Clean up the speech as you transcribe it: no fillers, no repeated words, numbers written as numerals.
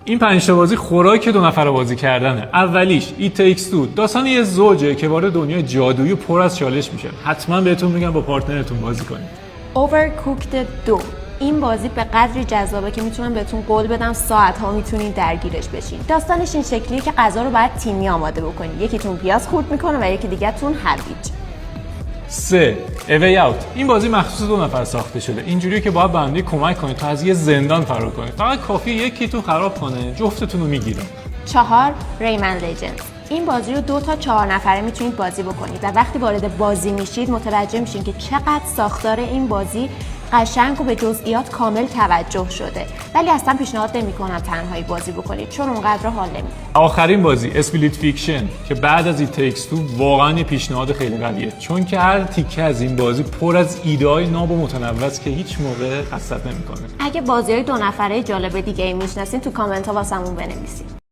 این 5 تا بازی خوراک 2 نفره بازی کردنه. اولیش It Takes Two، داستان یه زوجه که وارد دنیای جادویی پر از چالش میشه. حتما بهتون میگم با پارتنرتون بازی کنید. Overcooked 2، این بازی به قدری جذابه که میتونم بهتون قول بدم ساعت‌ها میتونید درگیرش بشین. داستانش این شکلیه که غذا رو باید تیمی آماده بکنید. یکیتون پیاز خورد میکنه و یکی دیگه‌تون هویج. 3. A Way Out، این بازی مخصوص 2 نفر ساخته شده. اینجوریه که باید به هم کمک کنید تا از یه زندان فرار کنید. فقط کافیه یکیتون خراب کنه، جفتتون رو میگیره. 4. Rayman Legends، این بازی رو 2 تا 4 نفره میتونید بازی بکنید و وقتی وارد بازی میشید متوجه میشین که چقدر ساختار این بازی قشنگ و به جزئیات کامل توجه شده، ولی اصلا پیشنهاد نمیکنم تنهایی بازی بکنید چون اونقدر حال نمیده. آخرین بازی اسپلیت فیکشن که بعد از It Takes Two واقعا یه پیشنهاد خیلی قویه، چون که هر تیکه از این بازی پر از ایده‌های ناب و متنوع است که هیچ موقع حسرت نمیکنه. اگه بازی‌های 2 نفره جالب دیگه ای میشناسین تو کامنت ها واسمون بنویسید.